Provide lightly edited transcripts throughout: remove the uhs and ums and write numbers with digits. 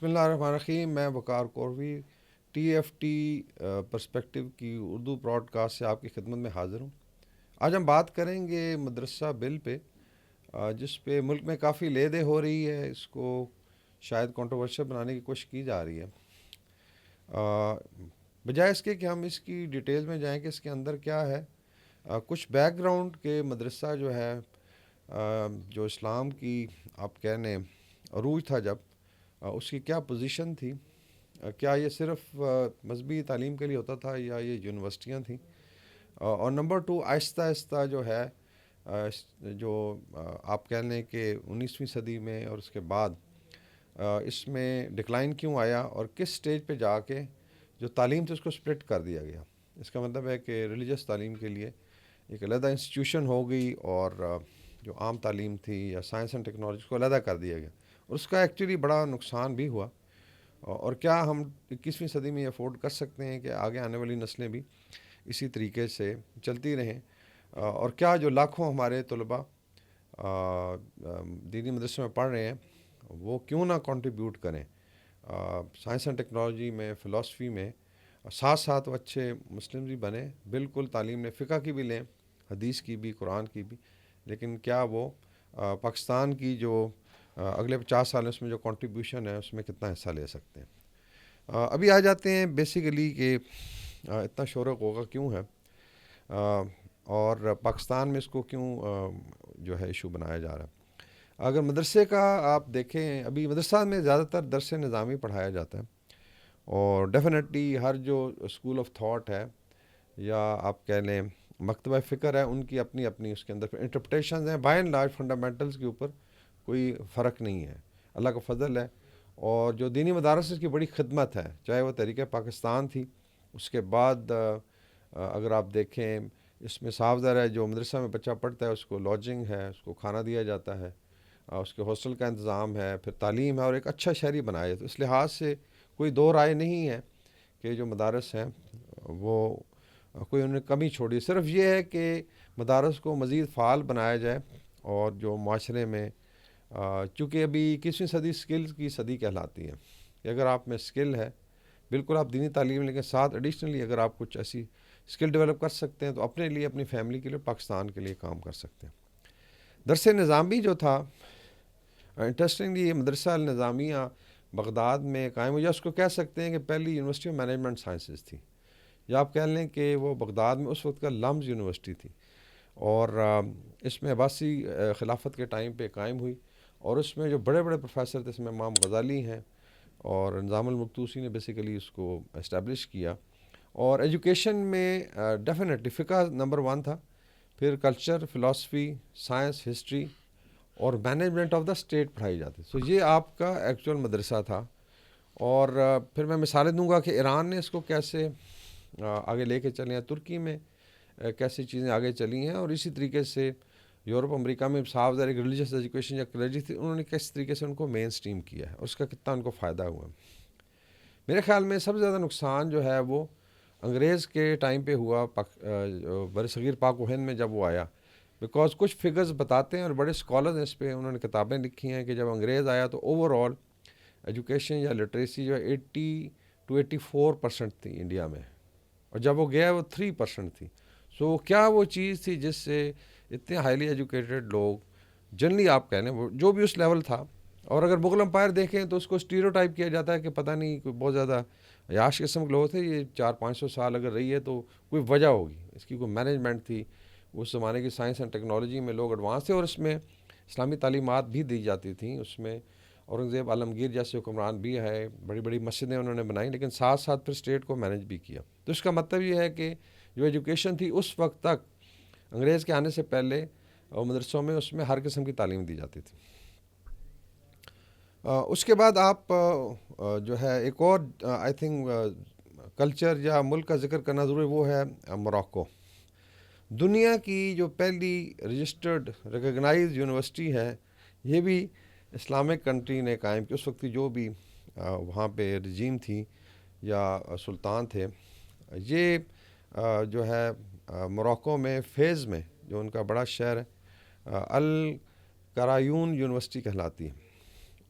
بسم اللہ الرحمن الرحیم. میں وقار کوروی ٹی ایف ٹی پرسپیکٹیو کی اردو براڈ کاسٹ سے آپ کی خدمت میں حاضر ہوں. آج ہم بات کریں گے مدرسہ بل پہ، جس پہ ملک میں کافی لے دے ہو رہی ہے. اس کو شاید کنٹروورشل بنانے کی کوشش کی جا رہی ہے، بجائے اس کے کہ ہم اس کی ڈیٹیل میں جائیں کہ اس کے اندر کیا ہے. کچھ بیک گراؤنڈ کے مدرسہ جو ہے، جو اسلام کی آپ کہنے عروج تھا جب، اس کی کیا پوزیشن تھی، کیا یہ صرف مذہبی تعلیم کے لیے ہوتا تھا یا یہ یونیورسٹیاں تھیں. اور نمبر 2، آہستہ آہستہ جو ہے جو آپ کہہ لیں کہ 19ویں صدی میں اور اس کے بعد اس میں ڈکلائن کیوں آیا اور کس سٹیج پہ جا کے جو تعلیم تھی اس کو سپلٹ کر دیا گیا. اس کا مطلب ہے کہ ریلیجس تعلیم کے لیے ایک علیحدہ انسٹیٹیوشن ہو گئی اور جو عام تعلیم تھی یا سائنس اینڈ ٹیکنالوجی کو علیحدہ کر دیا گیا. اور اس کا ایکچولی بڑا نقصان بھی ہوا. اور کیا ہم 21ویں صدی میں افورڈ کر سکتے ہیں کہ آگے آنے والی نسلیں بھی اسی طریقے سے چلتی رہیں، اور کیا جو لاکھوں ہمارے طلباء دینی مدرسوں میں پڑھ رہے ہیں وہ کیوں نہ کنٹریبیوٹ کریں سائنس اینڈ ٹیکنالوجی میں، فلاسفی میں، ساتھ ساتھ وہ اچھے مسلم بھی بنیں. بالکل تعلیم میں فقہ کی بھی لیں، حدیث کی بھی، قرآن کی بھی، لیکن کیا وہ پاکستان کی جو اگلے 50 سال اس میں جو کنٹریبیوشن ہے اس میں کتنا حصہ لے سکتے ہیں. ابھی آ جاتے ہیں بیسیکلی کہ اتنا شور و غوغا کیوں ہے، اور پاکستان میں اس کو کیوں جو ہے ایشو بنایا جا رہا ہے. اگر مدرسے کا آپ دیکھیں، ابھی مدرسہ میں زیادہ تر درس نظامی پڑھایا جاتا ہے، اور ڈیفینیٹلی ہر جو اسکول آف تھاٹ ہے یا آپ کہہ لیں مکتبہ فکر ہے، ان کی اپنی اپنی اس کے اندر انٹرپریٹیشنز ہیں. بائی اینڈ لارج فنڈامنٹلز کے اوپر کوئی فرق نہیں ہے، اللہ کا فضل ہے. اور جو دینی مدارس کی بڑی خدمت ہے، چاہے وہ تحریک پاکستان تھی، اس کے بعد اگر آپ دیکھیں اس میں صاف ظاہر ہے جو مدرسہ میں بچہ پڑھتا ہے اس کو لاجنگ ہے، اس کو کھانا دیا جاتا ہے، اس کے ہاسٹل کا انتظام ہے، پھر تعلیم ہے، اور ایک اچھا شہری بنایا جاتا ہے. اس لحاظ سے کوئی دو رائے نہیں ہے کہ جو مدارس ہیں وہ کوئی انہوں نے کمی چھوڑی. صرف یہ ہے کہ مدارس کو مزید فعال بنایا جائے، اور جو معاشرے میں چونکہ ابھی 21ویں صدی سکل کی صدی کہلاتی ہے کہ اگر آپ میں سکل ہے، بالکل آپ دینی تعلیم، لیکن ساتھ ایڈیشنلی اگر آپ کچھ ایسی سکل ڈیولپ کر سکتے ہیں تو اپنے لیے، اپنی فیملی کے لیے، پاکستان کے لیے کام کر سکتے ہیں. درس نظامی جو تھا، انٹرسٹنگلی یہ مدرسہ النظامیہ بغداد میں قائم ہوا، اس کو کہہ سکتے ہیں کہ پہلی یونیورسٹی آف مینجمنٹ سائنسز تھی، یا آپ کہہ لیں کہ وہ بغداد میں اس وقت کا لمز یونیورسٹی تھی، اور اس میں عباسی خلافت کے ٹائم پہ قائم ہوئی. اور اس میں جو بڑے بڑے پروفیسر تھے، اس میں امام غزالی ہیں، اور نظام المقتوسی نے بیسیکلی اس کو اسٹیبلش کیا. اور ایجوکیشن میں ڈیفینیٹلی فقہ نمبر 1 تھا، پھر کلچر، فلاسفی، سائنس، ہسٹری اور مینجمنٹ آف دا اسٹیٹ پڑھائی جاتی. سو یہ آپ کا ایکچوئل مدرسہ تھا. اور پھر میں مثالیں دوں گا کہ ایران نے اس کو کیسے آگے لے کے چلے ہیں، ترکی میں کیسی چیزیں آگے چلی ہیں، اور اسی طریقے سے یورپ، امریکہ میں صاف ظاہر ریلیجس ایجوکیشن یا کلیجی تھی، انہوں نے کس طریقے سے ان کو مین سٹریم کیا ہے اور اس کا کتنا ان کو فائدہ ہوا. میرے خیال میں سب سے زیادہ نقصان جو ہے وہ انگریز کے ٹائم پہ ہوا، بر صغیر پاک و ہند میں جب وہ آیا. بیکاز کچھ فگرز بتاتے ہیں، اور بڑے اسکالرز ہیں اس پہ، انہوں نے کتابیں لکھی ہیں کہ جب انگریز آیا تو اوور آل ایجوکیشن یا لٹریسی جو 80 to 84% تھی انڈیا میں، اور جب وہ گیا وہ 3% تھی. سو کیا وہ چیز تھی جس سے اتنے ہائیلی ایجوکیٹڈ لوگ، جنرلی آپ کہہ لیں وہ جو بھی اس لیول تھا. اور اگر مغل امپائر دیکھیں تو اس کو اسٹیریوٹائپ کیا جاتا ہے کہ پتہ نہیں کوئی بہت زیادہ عیاش قسم کے لوگ تھے، یہ 400-500 سال اگر رہی ہے تو کوئی وجہ ہوگی، اس کی کوئی مینجمنٹ تھی. اس زمانے کی سائنس اینڈ ٹیکنالوجی میں لوگ ایڈوانس تھے، اور اس میں اسلامی تعلیمات بھی دی جاتی تھیں. اس میں اورنگزیب عالمگیر جیسے حکمران بھی ہے، بڑی بڑی مسجدیں انہوں نے بنائیں، لیکن ساتھ ساتھ پھر اسٹیٹ کو مینج بھی کیا. تو اس کا مطلب یہ ہے کہ جو ایجوکیشن تھی اس وقت تک، انگریز کے آنے سے پہلے مدرسوں میں، اس میں ہر قسم کی تعلیم دی جاتی تھی. اس کے بعد آپ جو ہے ایک اور آئی تھنک کلچر یا ملک کا ذکر کرنا ضروری، وہ ہے موراکو. دنیا کی جو پہلی رجسٹرڈ ریکگنائز یونیورسٹی ہے، یہ بھی اسلامک کنٹری نے قائم کی. اس وقت کی جو بھی وہاں پہ رجیم تھی یا سلطان تھے، یہ جو ہے موراکو میں فیز میں جو ان کا بڑا شہر ہے، القرایون یونیورسٹی کہلاتی ہے.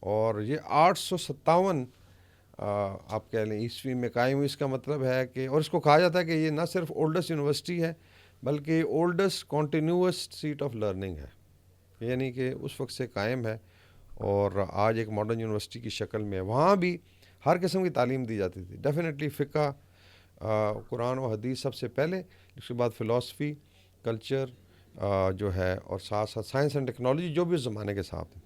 اور یہ 857 آپ کہہ لیں عیسوی میں قائم ہوئی. اس کا مطلب ہے کہ، اور اس کو کہا جاتا ہے کہ یہ نہ صرف اولڈسٹ یونیورسٹی ہے بلکہ oldest continuous seat of learning ہے، یعنی کہ اس وقت سے قائم ہے اور آج ایک ماڈرن یونیورسٹی کی شکل میں. وہاں بھی ہر قسم کی تعلیم دی جاتی تھی، ڈیفینیٹلی فقہ، قرآن و حدیث سب سے پہلے، اس کے بعد فلاسفی، کلچر جو ہے، اور ساتھ ساتھ سائنس اینڈ ٹیکنالوجی جو بھی اس زمانے کے ساتھ.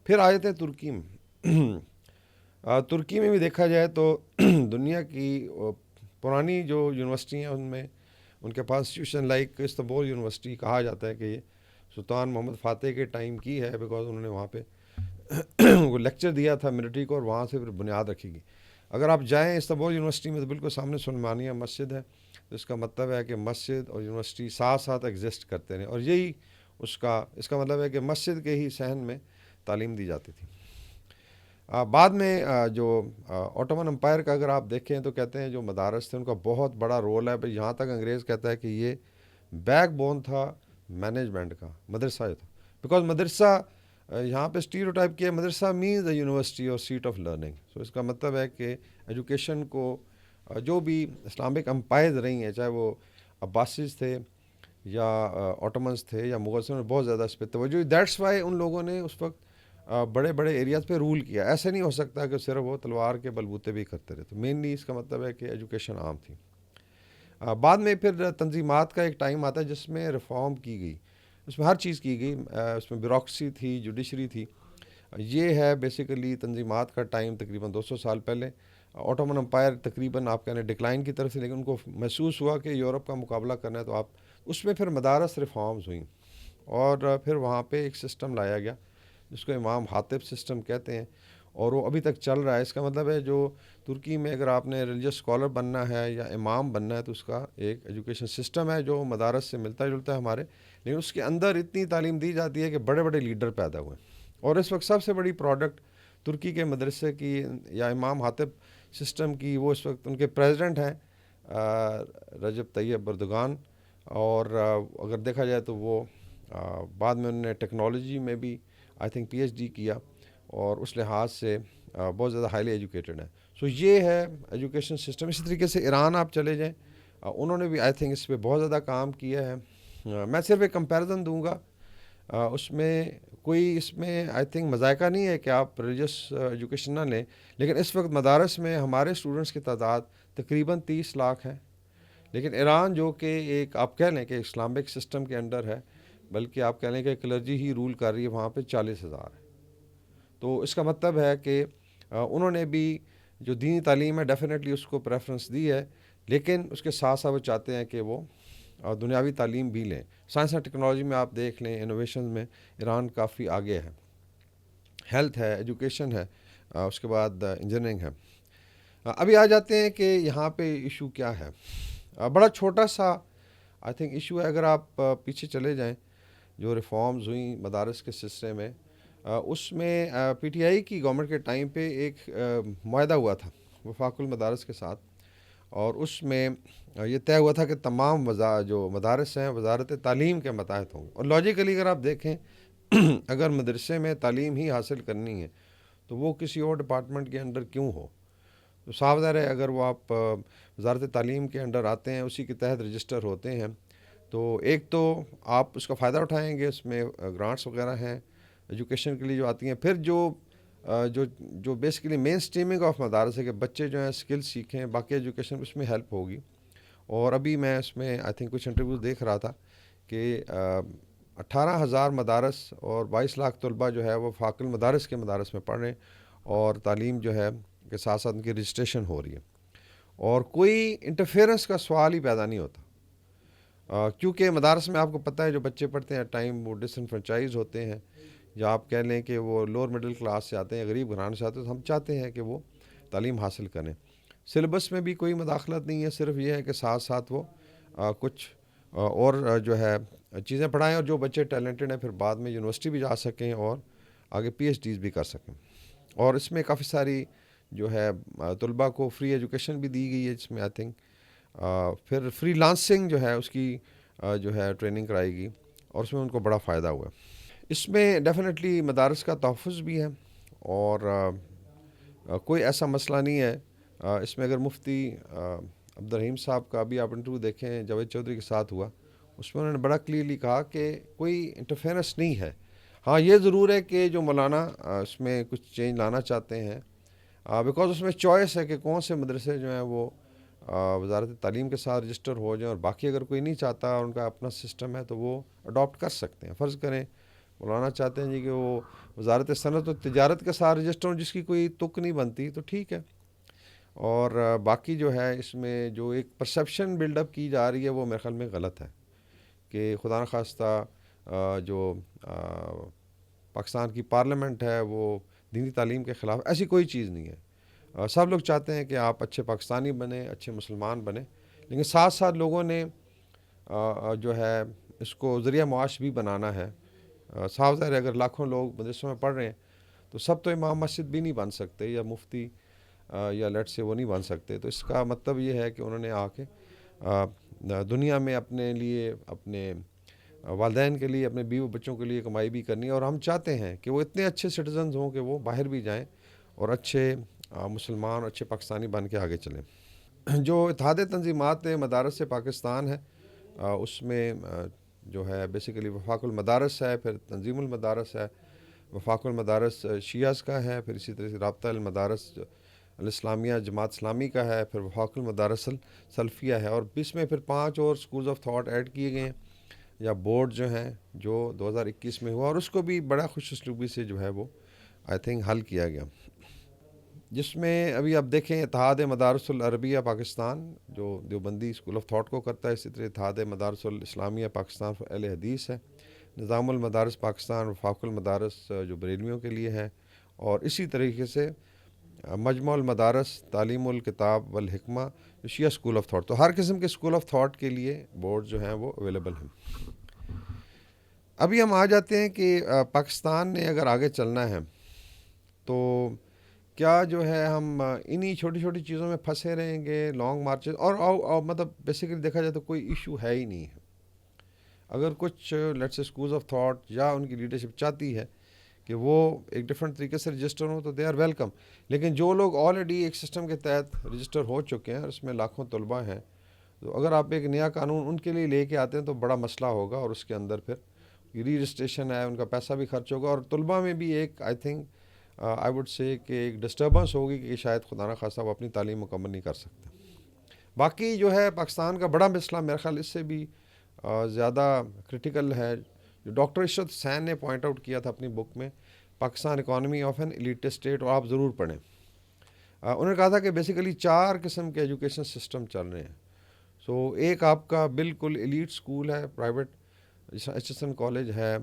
پھر آ جاتے ہیں ترکی میں. ترکی میں بھی دیکھا جائے تو دنیا کی پرانی جو یونیورسٹی ہیں ان میں ان کے پاس انسٹیٹیوشن لائک استنبول یونیورسٹی، کہا جاتا ہے کہ یہ سلطان محمد فاتح کے ٹائم کی ہے، بیکاز انہوں نے وہاں پہ وہ لیکچر دیا تھا ملٹری کو، اور وہاں سے پھر بنیاد رکھی گئی. اگر آپ جائیں استنبول یونیورسٹی میں تو بالکل سامنے سلیمانیہ مسجد ہے، تو اس کا مطلب ہے کہ مسجد اور یونیورسٹی ساتھ ساتھ ایگزسٹ کرتے رہے، اور یہی اس کا مطلب ہے کہ مسجد کے ہی صحن میں تعلیم دی جاتی تھی. بعد میں جو اوٹومن امپائر کا اگر آپ دیکھیں تو کہتے ہیں جو مدارس تھے ان کا بہت بڑا رول ہے. یہاں تک انگریز کہتا ہے کہ یہ بیک بون تھا مینجمنٹ کا، مدرسہ جو تھا، بیکاز مدرسہ یہاں پہ اسٹیریوٹائپ کیا ہے، مدرسہ مینز اے یونیورسٹی اور سیٹ آف لرننگ. سو اس کا مطلب ہے کہ ایجوکیشن کو جو بھی اسلامک امپائرز رہی ہیں، چاہے وہ عباسیز تھے یا اوٹومنس تھے یا مغلس، نے بہت زیادہ اس پہ توجہ. دیٹس وائی ان لوگوں نے اس وقت بڑے بڑے ایریاز پہ رول کیا. ایسے نہیں ہو سکتا کہ صرف وہ تلوار کے بلبوتے بھی کرتے رہے. تو مینلی اس کا مطلب ہے کہ ایجوکیشن عام تھی. بعد میں پھر تنظیمات کا ایک ٹائم آتا ہے جس میں ریفارم کی گئی، اس میں ہر چیز کی گئی. اس میں بیوروکریسی تھی، جوڈیشری تھی. یہ ہے بیسیکلی تنظیمات کا ٹائم تقریباً 200 سال پہلے. اوٹومن امپائر تقریباً آپ کہنے ڈکلائن کی طرف سے، لیکن ان کو محسوس ہوا کہ یورپ کا مقابلہ کرنا ہے تو آپ اس میں پھر مدارس ریفارمز ہوئیں، اور پھر وہاں پہ ایک سسٹم لایا گیا جس کو امام حاطب سسٹم کہتے ہیں، اور وہ ابھی تک چل رہا ہے. اس کا مطلب ہے جو ترکی میں اگر آپ نے ریلیجس اسکالر بننا ہے یا امام بننا ہے تو اس کا ایک ایجوکیشن سسٹم ہے جو مدارس سے ملتا جلتا ہے ہمارے، لیکن اس کے اندر اتنی تعلیم دی جاتی ہے کہ بڑے بڑے لیڈر پیدا ہوئے. اور اس وقت سب سے بڑی پروڈکٹ ترکی کے مدرسے کی یا امام حاطب سسٹم کی، وہ اس وقت ان کے پریزیڈنٹ ہیں رجب طیب اردوغان. اور اگر دیکھا جائے تو وہ بعد میں انہوں نے ٹیکنالوجی میں بھی I think P H D کیا، اور اس لحاظ سے بہت زیادہ ہائیلی ایجوکیٹڈ ہیں. سو یہ ہے ایجوکیشن سسٹم. اسی طریقے سے ایران آپ چلے جائیں، انہوں نے بھی آئی تھنک اس پہ بہت زیادہ کام کیا ہے. میں صرف ایک کمپیریزن دوں گا، اس میں کوئی اس میں آئی تھنک مذائقہ نہیں ہے کہ آپ ریلیجس ایجوکیشن نہ لیں، لیکن اس وقت مدارس میں ہمارے اسٹوڈنٹس کی تعداد تقریباً 30 لاکھ ہے، لیکن ایران جو کہ ایک آپ کہہ لیں کہ اسلامک سسٹم کے انڈر ہے، بلکہ آپ کہہ لیں کہ کلرجی ہی رول کر رہی ہے، وہاں پہ 40,000 ہے. تو اس کا مطلب ہے کہ انہوں نے بھی جو دینی تعلیم ہے ڈیفینیٹلی اس کو پریفرنس دی ہے، لیکن اس کے ساتھ ساتھ وہ چاہتے ہیں کہ وہ دنیاوی تعلیم بھی لیں. سائنس اینڈ ٹیکنالوجی میں آپ دیکھ لیں، انوویشن میں ایران کافی آگے ہے. ہیلتھ ہے، ایجوکیشن ہے، اس کے بعد انجینئرنگ ہے. ابھی آ جاتے ہیں کہ یہاں پہ ایشو کیا ہے. بڑا چھوٹا سا آئی تھنک ایشو ہے. اگر آپ پیچھے چلے جائیں جو ریفارمز ہوئیں مدارس کے سلسلے میں، اس میں پی ٹی آئی کی گورنمنٹ کے ٹائم پہ ایک معاہدہ ہوا تھا وفاق المدارس کے ساتھ، اور اس میں یہ طے ہوا تھا کہ تمام جو مدارس ہیں وزارت تعلیم کے ماتحت ہوں. اور لاجیکلی اگر آپ دیکھیں اگر مدرسے میں تعلیم ہی حاصل کرنی ہے تو وہ کسی اور ڈپارٹمنٹ کے انڈر کیوں ہو؟ تو صاف ظاہر ہے اگر وہ آپ وزارت تعلیم کے انڈر آتے ہیں، اسی کے تحت رجسٹر ہوتے ہیں، تو ایک تو آپ اس کا فائدہ اٹھائیں گے، اس میں گرانٹس وغیرہ ہیں ایجوکیشن کے لیے جو آتی ہیں. پھر جو بیسیکلی مین اسٹریمنگ آف مدارس ہے کہ بچے جو ہیں اسکل سیکھیں، باقی ایجوکیشن اس میں ہیلپ ہوگی. اور ابھی میں اس میں آئی تھنک کچھ انٹرویوز دیکھ رہا تھا کہ 18,000 مدارس اور 22 لاکھ طلبہ جو ہے وہ وفاق المدارس کے مدارس میں پڑھ رہے ہیں، اور تعلیم جو ہے کے ساتھ ساتھ ان کی رجسٹریشن ہو رہی ہے، اور کوئی انٹرفیئرنس کا سوال ہی پیدا نہیں ہوتا. کیونکہ مدارس میں آپ کو پتہ ہے جو بچے پڑھتے ہیں ٹائم وہ ڈس انفرنچائز ہوتے ہیں، یا آپ کہہ لیں کہ وہ لوور مڈل کلاس سے آتے ہیں، غریب گھرانے سے آتے ہیں، تو ہم چاہتے ہیں کہ وہ تعلیم حاصل کریں. سلیبس میں بھی کوئی مداخلت نہیں ہے، صرف یہ ہے کہ ساتھ ساتھ وہ کچھ اور جو ہے چیزیں پڑھائیں، اور جو بچے ٹیلنٹڈ ہیں پھر بعد میں یونیورسٹی بھی جا سکیں اور آگے پی ایچ ڈیز بھی کر سکیں. اور اس میں کافی ساری جو ہے طلباء کو فری ایجوکیشن بھی دی گئی ہے، جس میں آئی تھنک پھر فری لانسنگ جو ہے اس کی جو ہے ٹریننگ کرائی گئی، اور اس میں ان کو بڑا فائدہ ہوا. اس میں ڈیفینیٹلی مدارس کا تحفظ بھی ہے، اور کوئی ایسا مسئلہ نہیں ہے اس میں. اگر مفتی عبدالرحیم صاحب کا ابھی آپ انٹرویو دیکھیں جاوید چودھری کے ساتھ ہوا، اس میں انہوں نے بڑا کلیئرلی کہا کہ کوئی انٹرفیرنس نہیں ہے. ہاں یہ ضرور ہے کہ جو مولانا اس میں کچھ چینج لانا چاہتے ہیں، بیکاز اس میں چوائس ہے کہ کون سے مدرسے جو ہیں وہ وزارت تعلیم کے ساتھ رجسٹر ہو جائیں، اور باقی اگر کوئی نہیں چاہتا اور ان کا اپنا سسٹم ہے تو وہ اڈاپٹ کر سکتے ہیں. فرض کریں مولانا چاہتے ہیں جی کہ وہ وزارت صنعت و تجارت کے ساتھ رجسٹر ہوں، جس کی کوئی تک نہیں بنتی، تو ٹھیک ہے. اور باقی جو ہے اس میں جو ایک پرسیپشن بلڈ اپ کی جا رہی ہے وہ میرے خیال میں غلط ہے کہ خدا نخواستہ جو پاکستان کی پارلیمنٹ ہے وہ دینی تعلیم کے خلاف، ایسی کوئی چیز نہیں ہے. سب لوگ چاہتے ہیں کہ آپ اچھے پاکستانی بنیں، اچھے مسلمان بنیں، لیکن ساتھ ساتھ لوگوں نے جو ہے اس کو ذریعہ معاش بھی بنانا ہے. صاف ظاہر ہے اگر لاکھوں لوگ مدرسوں میں پڑھ رہے ہیں تو سب تو امام مسجد بھی نہیں بن سکتے، یا مفتی یا لیٹ سے وہ نہیں بن سکتے. تو اس کا مطلب یہ ہے کہ انہوں نے آ کے دنیا میں اپنے لیے، اپنے والدین کے لیے، اپنے بیوی بچوں کے لیے کمائی بھی کرنی ہے. اور ہم چاہتے ہیں کہ وہ اتنے اچھے سٹیزنز ہوں کہ وہ باہر بھی جائیں اور اچھے مسلمان، اچھے پاکستانی بن کے آگے چلیں. جو اتحاد تنظیمات مدارس پاکستان ہے، اس میں جو ہے بیسیکلی وفاق المدارس ہے، پھر تنظیم المدارس ہے، وفاق المدارس شیعہ کا ہے، پھر اسی طرح سے رابطہ المدارس الاسلامیہ جماعت اسلامی کا ہے، پھر وفاق المدارس سلفیہ ہے، اور اس میں پھر 5 اور سکولز آف تھاٹ ایڈ کیے گئے ہیں یا بورڈ جو ہیں، جو 2021 میں ہوا، اور اس کو بھی بڑا خوش اسلوبی سے جو ہے وہ آئی تھنک حل کیا گیا. جس میں ابھی آپ دیکھیں اتحاد مدارس العربیہ پاکستان جو دیوبندی اسکول آف تھاٹ کو کرتا ہے، اسی طرح اتحاد مدارس الاسلامیہ پاکستان اہل حدیث ہے، نظام المدارس پاکستان وفاق المدارس جو بریلویوں کے لیے ہے، اور اسی طریقے سے مجموع المدارس تعلیم الکتاب والحکمہ شیعہ اسکول آف تھاٹ. تو ہر قسم کے اسکول آف تھاٹ کے لیے بورڈ جو ہیں وہ اویلیبل ہیں. ابھی ہم آ جاتے ہیں کہ پاکستان نے اگر آگے چلنا ہے تو کیا جو ہے ہم انہی چھوٹی چھوٹی چیزوں میں پھنسے رہیں گے، لانگ مارچز، اور مطلب بیسیکلی دیکھا جائے تو کوئی ایشو ہے ہی نہیں ہے. اگر کچھ لیٹس اسکولز آف تھاٹ یا ان کی لیڈرشپ چاہتی ہے کہ وہ ایک ڈفرینٹ طریقے سے رجسٹر ہوں تو دے آر ویلکم. لیکن جو لوگ آلریڈی ایک سسٹم کے تحت رجسٹر ہو چکے ہیں، اس میں لاکھوں طلباء ہیں، تو اگر آپ ایک نیا قانون ان کے لیے لے کے آتے ہیں تو بڑا مسئلہ ہوگا، اور اس کے اندر پھر ری رجسٹریشن ہے، ان کا پیسہ بھی خرچ ہوگا، اور طلباء میں بھی ایک I think I would say کہ ایک ڈسٹربنس ہوگی کہ شاید خدا نخواستہ وہ اپنی تعلیم مکمل نہیں کر سکتے. باقی جو ہے پاکستان کا بڑا مسئلہ میرے خیال اس سے بھی زیادہ کرٹیکل ہے، جو ڈاکٹر عشرت حسین نے پوائنٹ آؤٹ کیا تھا اپنی بک میں Pakistan economy of an elite state, اور آپ ضرور پڑھیں. انہوں نے کہا تھا کہ بیسیکلی 4 قسم کے ایجوکیشن سسٹم چل رہے ہیں. سو ایک آپ کا بالکل ایلیٹ اسکول ہے، private H S N college ہے،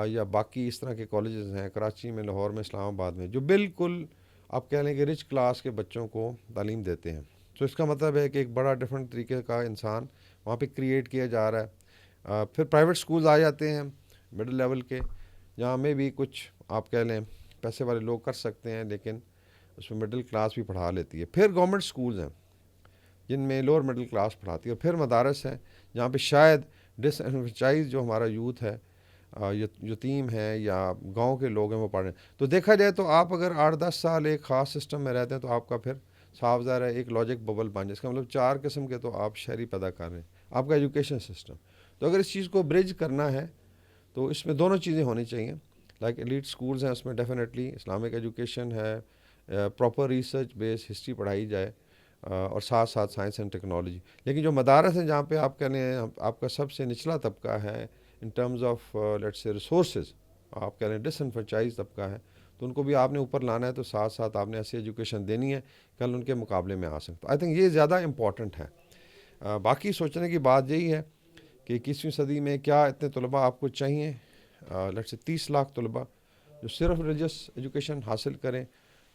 یا باقی اس طرح کے کالجز ہیں کراچی میں، لاہور میں، اسلام آباد میں، جو بالکل آپ کہہ لیں کہ رچ کلاس کے بچوں کو تعلیم دیتے ہیں. تو اس کا مطلب ہے کہ ایک بڑا ڈفرینٹ طریقے کا انسان وہاں پہ کریٹ کیا جا رہا ہے. پھر پرائیویٹ سکولز آ جاتے ہیں مڈل لیول کے، جہاں میں بھی کچھ آپ کہہ لیں پیسے والے لوگ کر سکتے ہیں، لیکن اس میں مڈل کلاس بھی پڑھا لیتی ہے. پھر گورنمنٹ سکولز ہیں جن میں لوور مڈل کلاس پڑھاتی ہے، اور پھر مدارس ہیں جہاں پہ شاید ڈس انفرنچائز جو ہمارا یوتھ ہے، یتیم ہے یا گاؤں کے لوگ ہیں، وہ پڑھ رہے ہیں. تو دیکھا جائے تو آپ اگر 8-10 سال ایک خاص سسٹم میں رہتے ہیں تو آپ کا پھر صاف ظاہر ہے ایک لاجک ببل بن جائے. اس کا مطلب 4 قسم کے تو آپ شہری پیدا کر رہے ہیں، آپ کا ایجوکیشن سسٹم. تو اگر اس چیز کو برج کرنا ہے تو اس میں دونوں چیزیں ہونی چاہیے. لائک ایلیٹ سکولز ہیں، اس میں ڈیفینیٹلی اسلامک ایجوکیشن ہے، پراپر ریسرچ بیس ہسٹری پڑھائی جائے، اور ساتھ ساتھ سائنس اینڈ ٹیکنالوجی. لیکن جو مدارس ہیں جہاں پہ آپ کہہ لیں آپ کا سب سے نچلا طبقہ ہے in terms of let's say resources, آپ کہہ لیں ڈس انفرنچائز طبقہ ہے، تو ان کو بھی آپ نے اوپر لانا ہے، تو ساتھ ساتھ آپ نے ایسی ایجوکیشن دینی ہے کل ان کے مقابلے میں آ سکتا. آئی تھنک یہ زیادہ امپورٹنٹ ہے. باقی سوچنے کی بات یہی ہے کہ 21ویں صدی میں کیا اتنے طلباء آپ کو چاہیے. لیٹس سے 30 لاکھ طلباء جو صرف ریلیجس ایجوکیشن حاصل کریں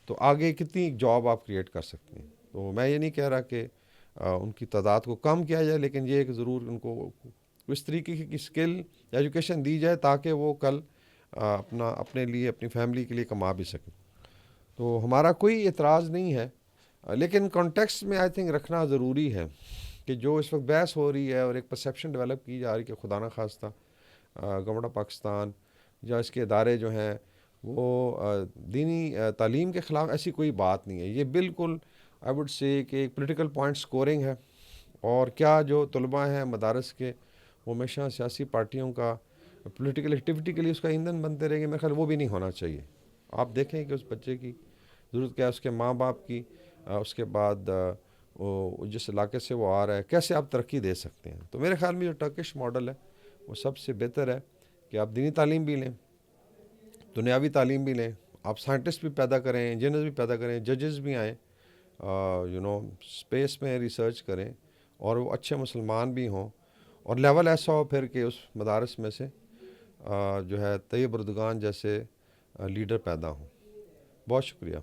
تو آگے کتنی جاب آپ کریٹ کر سکتے ہیں. تو میں یہ نہیں کہہ رہا کہ ان کی تعداد کو کم کیا جائے، لیکن یہ کہ ضرور ان کو اس طریقے کی اسکل یا ایجوکیشن دی جائے تاکہ وہ کل اپنے لیے، اپنی فیملی کے لیے کما بھی سکیں. تو ہمارا کوئی اعتراض نہیں ہے، لیکن کانٹیکسٹ میں آئی تھنک رکھنا ضروری ہے کہ جو اس وقت بحث ہو رہی ہے اور ایک پرسیپشن ڈیولپ کی جا رہی ہے کہ خدا نخواستہ گورنمنٹ آف پاکستان یا اس کے ادارے جو ہیں وہ دینی تعلیم کے خلاف ایسی کوئی بات نہیں ہے. یہ بالکل آئی وڈ سے کہ ایک پولیٹیکل پوائنٹ سکورنگ ہے. اور کیا جو طلباء ہیں مدارس کے وہ ہمیشہ سیاسی پارٹیوں کا پولیٹیکل ایکٹیویٹی کے لیے اس کا ایندھن بنتے رہیں گے؟ میرے خیال وہ بھی نہیں ہونا چاہیے. آپ دیکھیں کہ اس بچے کی ضرورت کیا ہے، اس کے ماں باپ کی، اس کے بعد وہ جس علاقے سے وہ آ رہا ہے کیسے آپ ترقی دے سکتے ہیں. تو میرے خیال میں جو ٹرکش ماڈل ہے وہ سب سے بہتر ہے کہ آپ دینی تعلیم بھی لیں، دنیاوی تعلیم بھی لیں، آپ سائنٹسٹ بھی پیدا کریں، انجینئر بھی پیدا کریں، ججز بھی آئیں، اسپیس میں ریسرچ کریں، اور وہ اچھے مسلمان بھی ہوں، اور لیول ایسا ہو پھر کہ اس مدارس میں سے جو ہے طیب اردگان جیسے لیڈر پیدا ہوں. بہت شکریہ.